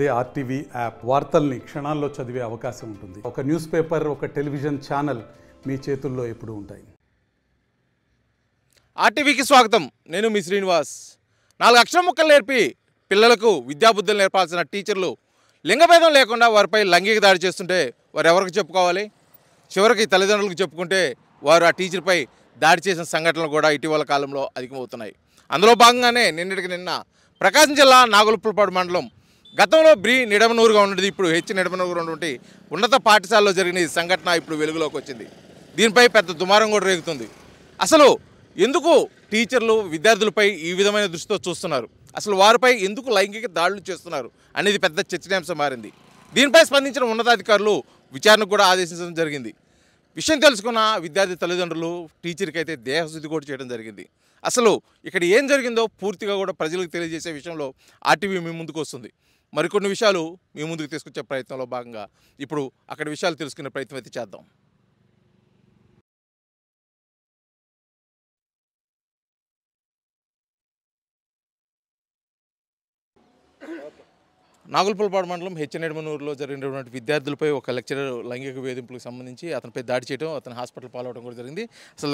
అదే RTV app వార్తల్ని క్షణాల్లో చదివే అవకాశం ఉంటుంది. ఒక న్యూస్ పేపర్, ఒక టెలివిజన్ ఛానల్ మీ చేతుల్లో ఎప్పుడూ ఉంటాయి. ఆర్టీవీకి స్వాగతం. నేను మీ శ్రీనివాస్. 4 అక్షర ముక్కలు నేర్పి పిల్లలకు విద్యాబుద్ధులు నేర్పాల్సిన టీచర్లు లింగభేదం లేకుండా వారిపై లైంగిక దాడి చేస్తుంటే వారు ఎవరికి చెప్పుకోవాలి? చివరికి తల్లిదండ్రులకు చెప్పుకుంటే వారు ఆ టీచర్పై దాడి చేసిన సంఘటనలు కూడా ఇటీవల కాలంలో అధికమవుతున్నాయి. అందులో భాగంగానే నిన్న ప్రకాశం జిల్లా నాగులుప్పలపాడు మండలం, గతంలో బ్రీ నిడమనూరుగా ఉన్నది ఇప్పుడు హెచ్ నిడమనూరు ఉన్నటువంటి ఉన్నత పాఠశాలలో జరిగిన ఈ సంఘటన ఇప్పుడు వెలుగులోకి వచ్చింది. దీనిపై పెద్ద దుమారం కూడా రేగుతుంది. అసలు ఎందుకు టీచర్లు విద్యార్థులపై ఈ విధమైన దృష్టితో చూస్తున్నారు, అసలు వారిపై ఎందుకు లైంగిక దాడులు చేస్తున్నారు అనేది పెద్ద చర్చనీయాంశం మారింది. దీనిపై స్పందించిన ఉన్నతాధికారులు విచారణకు కూడా ఆదేశించడం జరిగింది. విషయం తెలుసుకున్న విద్యార్థి తల్లిదండ్రులు టీచర్కి అయితే దేహశుద్ధి కూడా చేయడం జరిగింది. అసలు ఇక్కడ ఏం జరిగిందో పూర్తిగా కూడా ప్రజలకు తెలియజేసే విషయంలో ఆర్టీవీ మీ ముందుకు వస్తుంది. మరికొన్ని విషయాలు మీ ముందుకు తీసుకొచ్చే ప్రయత్నంలో భాగంగా ఇప్పుడు అక్కడ విషయాలు తెలుసుకునే ప్రయత్నం అయితే చేద్దాం. నాగులుప్పలపాడు మండలం హెచ్ నిడమనూరులో జరిగినటువంటి విద్యార్థులపై ఒక లెక్చరర్ లైంగిక వేధింపులకు సంబంధించి అతనిపై దాడి చేయడం, అతను హాస్పిటల్ పాలవడం కూడా జరిగింది. అసలు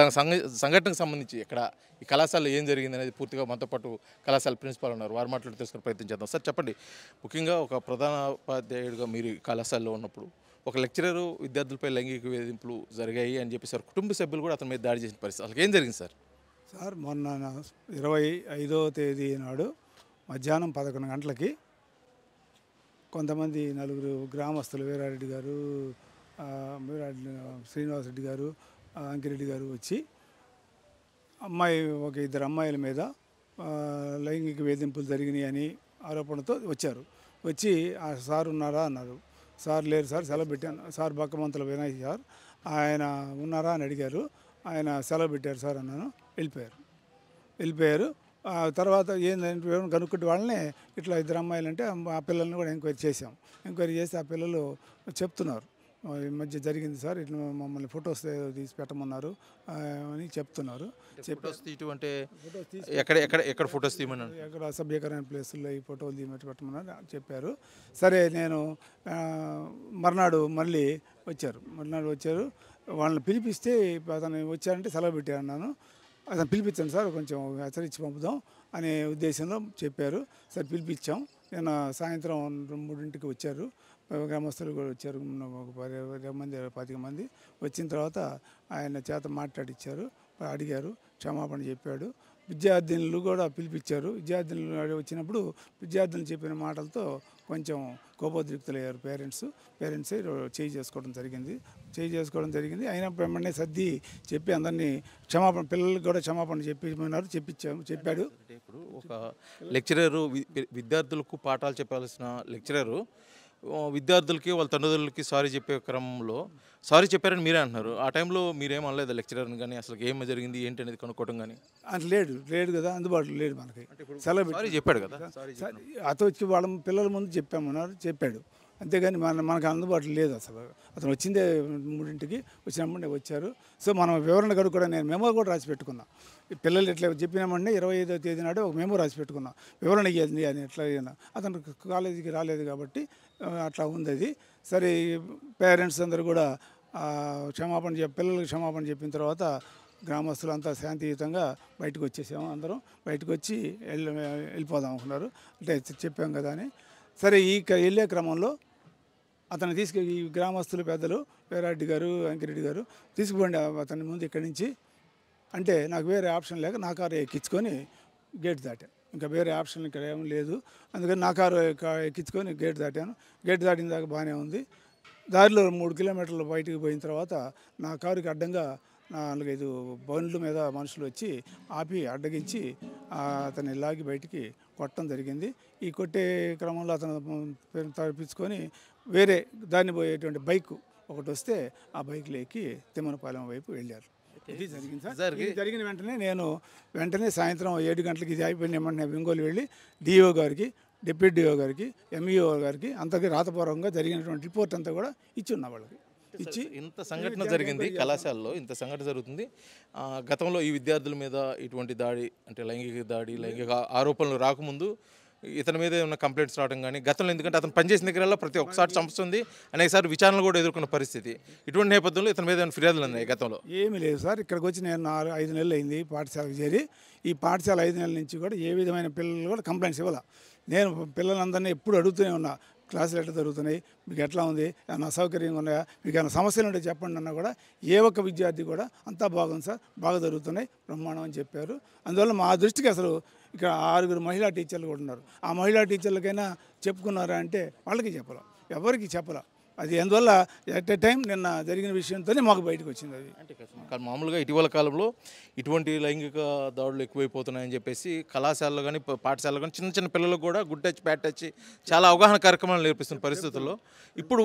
సంఘటనకు సంబంధించి ఇక్కడ ఈ కళాశాలలో ఏం జరిగింది అనేది పూర్తిగా మనతో పాటు కళాశాల ప్రిన్సిపాల్ ఉన్నారు, వారి మాట్లాడి తెలుసుకునే ప్రయత్నం చేద్దాం. సార్ చెప్పండి, ముఖ్యంగా ఒక ప్రధానోపాధ్యాయుడిగా మీరు కళాశాలలో ఉన్నప్పుడు ఒక లెక్చరరు విద్యార్థులపై లైంగిక వేధింపులు జరిగాయి అని చెప్పి సార్ కుటుంబ సభ్యులు కూడా అతని మీద దాడి చేసిన పరిస్థితి, అసలు ఏం జరిగింది సార్? సార్ మొన్న 25వ తేదీ నాడు మధ్యాహ్నం 11 గంటలకి కొంతమంది నలుగురు గ్రామస్తులు, వీరారెడ్డి గారు, శ్రీనివాసరెడ్డి గారు, అంకిరెడ్డి గారు వచ్చి ఒక ఇద్దరు అమ్మాయిల మీద లైంగిక వేధింపులు జరిగినాయి అని ఆరోపణతో వచ్చారు. వచ్చి ఆ సార్ ఉన్నారా అన్నారు. సార్ లేరు సార్, సెలవు పెట్టాను సార్, బక్కమంతుల వినయ్ సార్, ఆయన ఉన్నారా అని అడిగారు. ఆయన సెలవు పెట్టారు సార్ అన్నాను. వెళ్ళిపోయారు. తర్వాత ఏంటంటే కనుక్కుంటే వాళ్ళనే ఇట్లా ఇద్దరు అమ్మాయిలు అంటే ఆ పిల్లల్ని కూడా ఎంక్వైరీ చేసాం. ఎంక్వైరీ చేసి ఆ పిల్లలు చెప్తున్నారు, ఈ మధ్య జరిగింది సార్, ఇట్లా మమ్మల్ని ఫొటోస్ తీసి పెట్టమన్నారు అని చెప్తున్నారు. అంటే ఎక్కడ ఫొటోస్ తీయమన్నారు, ఎక్కడ అసభ్యకరమైన ప్లేసుల్లో ఈ ఫోటోలు పెట్టమన్నారు చెప్పారు. సరే నేను మర్నాడు వచ్చారు. వాళ్ళని పిలిపిస్తే అతను వచ్చారంటే సెలవు పెట్టారు అన్నాను. అతను పిలిపించాను సార్, కొంచెం హెచ్చరించి పంపుదాం అనే ఉద్దేశంలో చెప్పారు. సరే పిలిపించాం. నేను సాయంత్రం 3ంటికి వచ్చారు, గ్రామస్తులు కూడా వచ్చారు, ఒక 25 మంది. వచ్చిన తర్వాత ఆయన చేత మాట్లాడిచ్చారు, అడిగారు, క్షమాపణ చెప్పాడు. విద్యార్థినులు కూడా పిలిపించారు. విద్యార్థినులు వచ్చినప్పుడు విద్యార్థులు చెప్పిన మాటలతో కొంచెం కోపోద్రిక్తులయ్యారు పేరెంట్స్ చేయి చేసుకోవడం జరిగింది. అయినా వెంటనే సర్ది చెప్పి అందరినీ పిల్లలకు కూడా క్షమాపణ చెప్పాడు. ఇప్పుడు ఒక లెక్చరరు విద్యార్థులకు పాఠాలు చెప్పాల్సిన లెక్చరరు విద్యార్థులకి వాళ్ళ తల్లిదండ్రులకి సారీ చెప్పే క్రమంలో సారీ చెప్పారని మీరే అంటున్నారు. ఆ టైంలో మీరేం అనలేదు లెక్చరర్ని కానీ, అసలు ఏం జరిగింది ఏంటి అనేది కనుక్కోవడం కానీ? అంటే లేడు కదా, అందుబాటులో లేడు మనకి. సారీ చెప్పాడు కదా, అతను వచ్చి వాళ్ళ పిల్లల ముందు చెప్పాడు, అంతేగాని మనకు అందుబాటులో లేదు. అతను వచ్చిందే 3ంటికి, వచ్చినప్పుడు వచ్చారు. సో మనం వివరణ కూడా నేను మెమో కూడా రాసి పెట్టుకున్నా. పిల్లలు ఎట్లా చెప్పినామంటే 25వ తేదీ నాడు ఒక మెమో రాసి పెట్టుకున్నా, వివరణ ఇవ్వాలి అని. ఎట్లా అతను కాలేజీకి రాలేదు కాబట్టి అట్లా ఉంది అది. సరే పేరెంట్స్ అందరూ కూడా పిల్లలకు క్షమాపణ చెప్పిన తర్వాత గ్రామస్తులు అంతా శాంతియుతంగా బయటకు వచ్చేసాము. అందరం బయటకు వచ్చి వెళ్ళిపోదాం అనుకున్నారు. అంటే చెప్పాం కదా అని. సరే వెళ్ళే క్రమంలో అతను ఈ గ్రామస్తులు పెద్దలు వీరారెడ్డి గారు, అంకిరెడ్డి గారు తీసుకుపోండి అతని ముందు ఇక్కడి నుంచి అంటే, నాకు వేరే ఆప్షన్ లేక నా కారు ఎక్కించుకొని గేట్ దాటాను. ఇంకా వేరే ఆప్షన్ ఇక్కడ ఏం లేదు, అందుకని నా కారు ఎక్కించుకొని గేట్ దాటాను. గేట్ దాటిన దాకా బాగానే ఉంది. దారిలో 3 కిలోమీటర్లు బయటికి పోయిన తర్వాత నా కారుకి అడ్డంగా 4-5 బండ్ల మీద మనుషులు వచ్చి ఆపి అడ్డగించి అతన్ని లాగి బయటికి కొట్టడం జరిగింది. ఈ కొట్టే క్రమంలో అతను తప్పించుకొని వేరే దాన్ని పోయేటువంటి బైక్ ఒకటి వస్తే ఆ బైక్లో ఎక్కి తిమ్మనపాలెం వైపు వెళ్ళారు. ఇది జరిగింది సార్. జరిగిన వెంటనే సాయంత్రం 7 గంటలకి ఇది అయిపోయిన వెంటనే ఒంగోలు వెళ్ళి డిఓ గారికి, డిప్యూటీ డిఓ గారికి, ఎంఈఓ గారికి అంతకి రాతపూర్వకంగా జరిగినటువంటి రిపోర్ట్ అంతా కూడా ఇచ్చి ఉన్న వాళ్ళకి ఇచ్చి ఇంత సంఘటన జరిగింది కళాశాలలో, ఇంత సంఘటన జరుగుతుంది. గతంలో ఈ విద్యార్థుల మీద ఇటువంటి దాడి అంటే లైంగిక ఆరోపణలు రాకముందు ఇతని మీద ఏమైనా కంప్లైంట్స్ రావడం కానీ గతంలో, ఎందుకంటే అతను పనిచేసిన దగ్గరలో ప్రతి ఒక్కసారి సమస్య ఉంది, అనేకసారి విచారణలు కూడా ఎదుర్కొన్న పరిస్థితి. ఇటువంటి నేపథ్యంలో ఇతని మీద ఏమైనా ఫిర్యాదులు ఉన్నాయి గతంలో? ఏమీ లేదు సార్. ఇక్కడికి వచ్చి నేను 5 నెలలు అయింది పాఠశాలకు చేరి. ఈ పాఠశాల 5 నెలల నుంచి కూడా ఏ విధమైన పిల్లలు కూడా కంప్లైంట్స్ ఇవ్వాల. నేను పిల్లలందరినీ ఎప్పుడు అడుగుతూనే ఉన్నా, క్లాసులు ఎట్లా జరుగుతున్నాయి, మీకు ఎట్లా ఉంది, ఏమైనా అసౌకర్యంగా ఉన్నాయా, మీకు ఏమైనా సమస్యలు ఉంటే చెప్పండి అన్నా కూడా ఏ ఒక్క విద్యార్థి కూడా అంతా బాగుంది సార్, బాగా జరుగుతున్నాయి, బ్రహ్మాండం అని చెప్పారు. అందువల్ల మా దృష్టికి అసలు ఇక్కడ 6 మహిళా టీచర్లు కూడా ఉన్నారు. ఆ మహిళా టీచర్లకైనా చెప్పుకున్నారా అంటే వాళ్ళకి చెప్పాల, ఎవరికి చెప్పాల. అది అందువల్ల ఎట్ ఏ టైం నిన్న జరిగిన విషయంతోనే మాకు బయటకు వచ్చింది. అది అంటే మామూలుగా ఇటీవల కాలంలో ఇటువంటి లైంగిక దాడులు ఎక్కువైపోతున్నాయని చెప్పేసి కళాశాలలో కానీ పాఠశాలలో కానీ చిన్న చిన్న పిల్లలకు కూడా గుడ్ టచ్ బ్యాడ్ టచ్ చాలా అవగాహన కార్యక్రమాలు నేర్పిస్తున్న పరిస్థితుల్లో ఇప్పుడు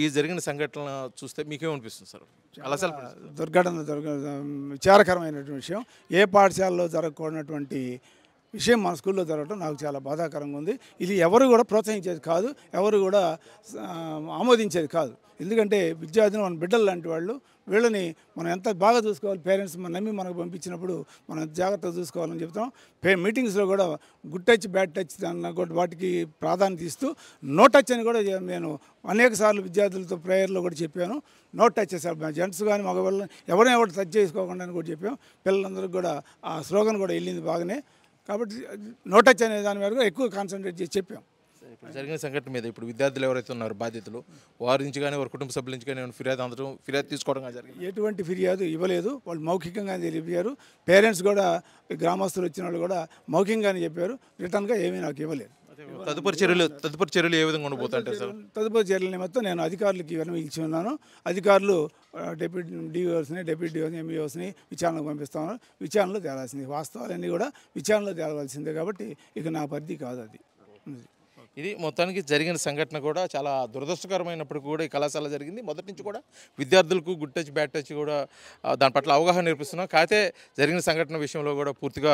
ఈ జరిగిన సంఘటన చూస్తే మీకేమనిపిస్తుంది సార్? కళాశాల దుర్ఘటన విచారకరమైనటువంటి విషయం. ఏ పాఠశాలలో జరగకూడనటువంటి విషయం మన స్కూల్లో జరగడం నాకు చాలా బాధాకరంగా ఉంది. ఇది ఎవరు కూడా ప్రోత్సహించేది కాదు, ఎవరు కూడా ఆమోదించేది కాదు. ఎందుకంటే విద్యార్థులు మన బిడ్డలు లాంటి వాళ్ళు, వీళ్ళని మనం ఎంత బాగా చూసుకోవాలి. పేరెంట్స్ మనం నమ్మి మనకు పంపించినప్పుడు మనం జాగ్రత్తగా చూసుకోవాలని చెప్తాం. మీటింగ్స్లో కూడా గుడ్ టచ్ బ్యాడ్ టచ్ అన్న కూడా వాటికి ప్రాధాన్యత ఇస్తూ నో టచ్ అని కూడా నేను అనేక సార్లు విద్యార్థులతో ప్రేయర్లో కూడా చెప్పాను. నో టచ్ సార్, జెంట్స్ కానీ మగవాళ్ళు ఎవరైనా ఎవరు టచ్ చేసుకోకుండా అని కూడా చెప్పాం. పిల్లలందరికీ కూడా ఆ స్లోగన్ కూడా వెళ్ళింది బాగానే. కాబట్టి నో టచ్ అనే దాని మీద ఎక్కువ కాన్సన్ట్రేట్ చేసి చెప్పాం. ఇప్పుడు జరిగిన సంఘటన మీద ఇప్పుడు విద్యార్థులు ఎవరైతే ఉన్నారో బాధితులు, వారి నుంచి కానీ వారి కుటుంబ సభ్యుల నుంచి కానీ ఫిర్యాదు తీసుకోవడం జరిగింది? ఎటువంటి ఫిర్యాదు ఇవ్వలేదు. వాళ్ళు మౌఖికంగా తెలిపారు. పేరెంట్స్ కూడా గ్రామస్తులు వచ్చిన వాళ్ళు కూడా మౌఖికంగానే చెప్పారు. రిటర్న్గా ఏమీ నాకు ఇవ్వలేదు. తదుపరి చర్యలు ఏ విధంగా ఉండబోతుంటారు సార్? తదుపరి చర్యల నిమిత్తం నేను అధికారులకి ఇచ్చి ఉన్నాను. అధికారులు డిప్యూటీ డిఓస్ని ఎంఈఓస్ని విచారణకు పంపిస్తాను. విచారణలో తేలాల్సింది, వాస్తవాలన్నీ కూడా విచారణలో తేలవలసిందే. కాబట్టి ఇక నా పరిధి కాదు అది. ఇది మొత్తానికి జరిగిన సంఘటన కూడా చాలా దురదృష్టకరమైనప్పటికీ కూడా ఈ కళాశాల జరిగింది. మొదటి నుంచి కూడా విద్యార్థులకు గుడ్ టచ్ బ్యాడ్ టచ్ కూడా దాని పట్ల అవగాహన నేర్పిస్తున్నాం. కాకపోతే జరిగిన సంఘటన విషయంలో కూడా పూర్తిగా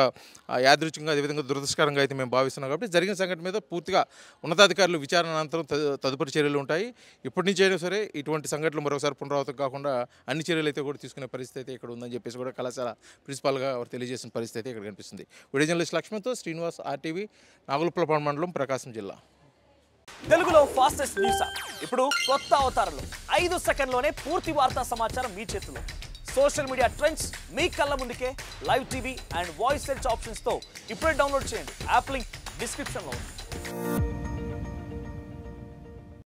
యాదృచ్ఛికంగా అదేవిధంగా దురదృష్టకరంగా అయితే మేము భావిస్తున్నాం. కాబట్టి జరిగిన సంఘటన మీద పూర్తిగా ఉన్నతాధికారులు విచారణ అనంతరం తదుపరి చర్యలు ఉంటాయి. ఇప్పటి నుంచి అయినా సరే ఇటువంటి సంఘటనలు మరొకసారి పునరావృతం కాకుండా అన్ని చర్యలు అయితే కూడా తీసుకునే పరిస్థితి అయితే ఇక్కడ ఉందని చెప్పేసి కూడా కళాశాల ప్రిన్సిపాల్గా వారు తెలియజేసిన పరిస్థితి అయితే ఇక్కడ కనిపిస్తుంది. వీడియో జర్నలిస్ట్ లక్ష్మణ్తో శ్రీనివాస్, RTV, నాగులపల్లి మండలం, ప్రకాశం జిల్లా. తెలుగులో ఫాస్టెస్ట్ న్యూస్ ఇప్పుడు కొత్త అవతారంలో 5 సెకండ్లోనే పూర్తి వార్తా సమాచారం మీ చేతిలో. సోషల్ మీడియా ట్రెండ్స్ మీ కళ్ళ ముందుకే live TV and voice search ఆప్షన్స్తో ఇప్పుడే డౌన్లోడ్ చేయండి. యాప్ లింక్ డిస్క్రిప్షన్లో ఉంది.